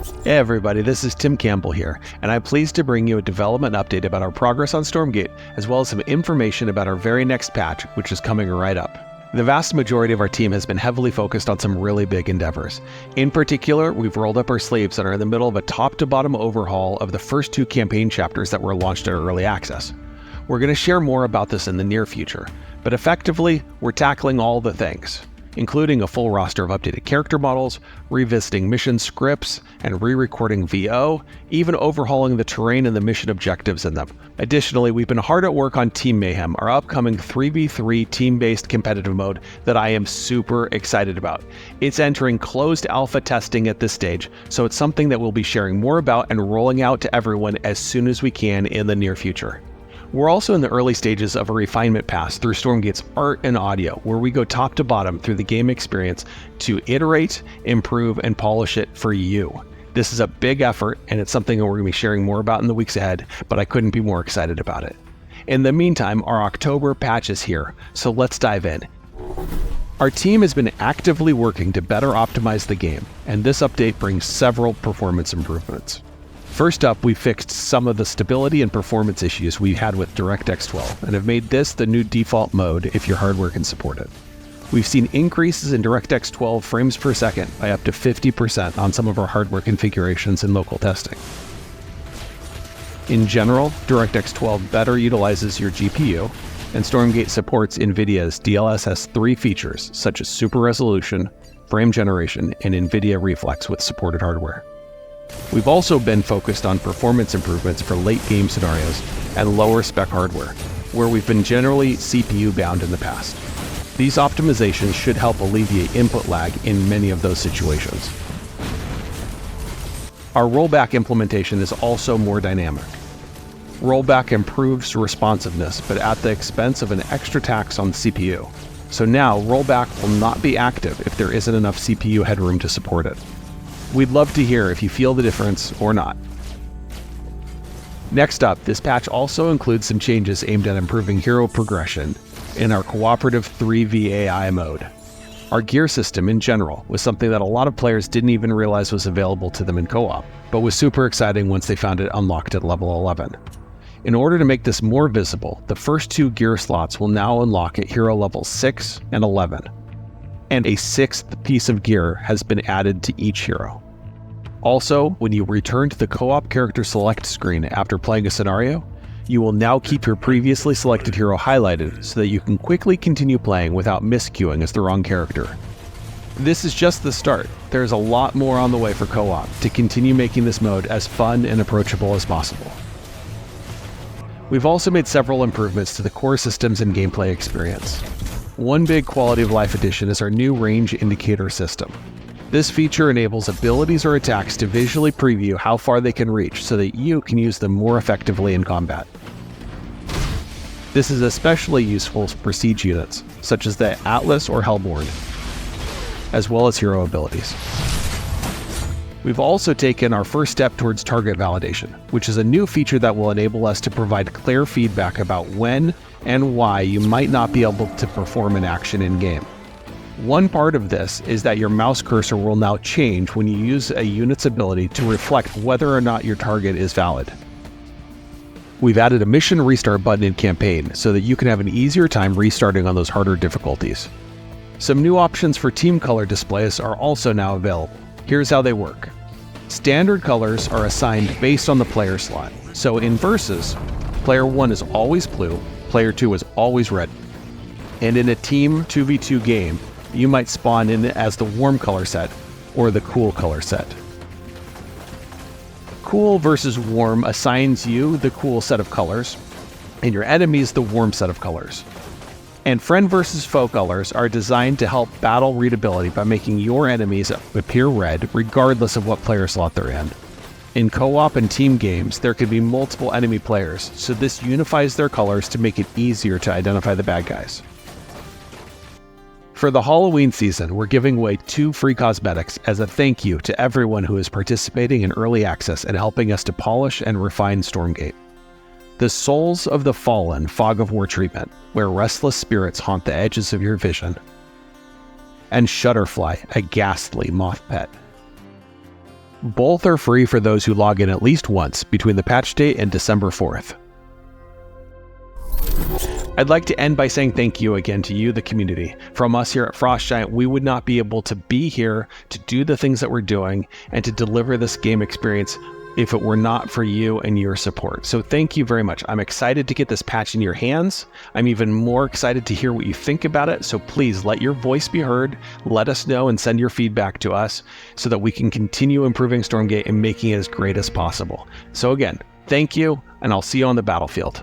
Hey everybody, this is Tim Campbell here, and I'm pleased to bring you a development update about our progress on Stormgate, as well as some information about our very next patch, which is coming right up. The vast majority of our team has been heavily focused on some really big endeavors. In particular, we've rolled up our sleeves and are in the middle of a top-to-bottom overhaul of the first 2 campaign chapters that were launched at early access. We're going to share more about this in the near future, but effectively, we're tackling all the things, including a full roster of updated character models, revisiting mission scripts, and re-recording VO, even overhauling the terrain and the mission objectives in them. Additionally, we've been hard at work on Team Mayhem, our upcoming 3v3 team-based competitive mode that I am super excited about. It's entering closed alpha testing at this stage, so it's something that we'll be sharing more about and rolling out to everyone as soon as we can in the near future. We're also in the early stages of a refinement pass through Stormgate's art and audio, where we go top to bottom through the game experience to iterate, improve, and polish it for you. This is a big effort, and it's something that we're going to be sharing more about in the weeks ahead, but I couldn't be more excited about it. In the meantime, our October patch is here, so let's dive in. Our team has been actively working to better optimize the game, and this update brings several performance improvements. First up, we fixed some of the stability and performance issues we had with DirectX 12 and have made this the new default mode if your hardware can support it. We've seen increases in DirectX 12 frames per second by up to 50% on some of our hardware configurations in local testing. In general, DirectX 12 better utilizes your GPU, and Stormgate supports NVIDIA's DLSS 3 features such as super resolution, frame generation, and NVIDIA Reflex with supported hardware. We've also been focused on performance improvements for late game scenarios and lower spec hardware, where we've been generally CPU bound in the past. These optimizations should help alleviate input lag in many of those situations. Our rollback implementation is also more dynamic. Rollback improves responsiveness, but at the expense of an extra tax on the CPU. So now rollback will not be active if there isn't enough CPU headroom to support it. We'd love to hear if you feel the difference or not. Next up, this patch also includes some changes aimed at improving hero progression in our cooperative 3v mode. Our gear system in general was something that a lot of players didn't even realize was available to them in co-op, but was super exciting once they found it unlocked at level 11. In order to make this more visible, the first 2 gear slots will now unlock at hero levels 6 and 11, and a 6th piece of gear has been added to each hero. Also, when you return to the co-op character select screen after playing a scenario, you will now keep your previously selected hero highlighted so that you can quickly continue playing without misqueuing as the wrong character. This is just the start. There's a lot more on the way for co-op to continue making this mode as fun and approachable as possible. We've also made several improvements to the core systems and gameplay experience. One big quality of life addition is our new range indicator system. This feature enables abilities or attacks to visually preview how far they can reach so that you can use them more effectively in combat. This is especially useful for siege units, such as the Atlas or Hellborn, as well as hero abilities. We've also taken our first step towards target validation, which is a new feature that will enable us to provide clear feedback about when and why you might not be able to perform an action in-game. One part of this is that your mouse cursor will now change when you use a unit's ability to reflect whether or not your target is valid. We've added a mission restart button in campaign so that you can have an easier time restarting on those harder difficulties. Some new options for team color displays are also now available. Here's how they work. Standard colors are assigned based on the player slot. So in Versus, player 1 is always blue, player 2 is always red. And in a team 2v2 game, you might spawn in as the warm color set or the cool color set. Cool versus warm assigns you the cool set of colors, and your enemies the warm set of colors. And friend versus foe colors are designed to help battle readability by making your enemies appear red regardless of what player slot they're in. In co-op and team games, there can be multiple enemy players, so this unifies their colors to make it easier to identify the bad guys. For the Halloween season, we're giving away 2 free cosmetics as a thank you to everyone who is participating in early access and helping us to polish and refine Stormgate. The Souls of the Fallen Fog of War treatment, where restless spirits haunt the edges of your vision, and Shutterfly, a ghastly moth pet. Both are free for those who log in at least once between the patch date and December 4th. I'd like to end by saying thank you again to you, the community. From us here at Frost Giant, we would not be able to be here to do the things that we're doing and to deliver this game experience if it were not for you and your support. So thank you very much. I'm excited to get this patch in your hands. I'm even more excited to hear what you think about it. So please let your voice be heard. Let us know and send your feedback to us so that we can continue improving Stormgate and making it as great as possible. So again, thank you, and I'll see you on the battlefield.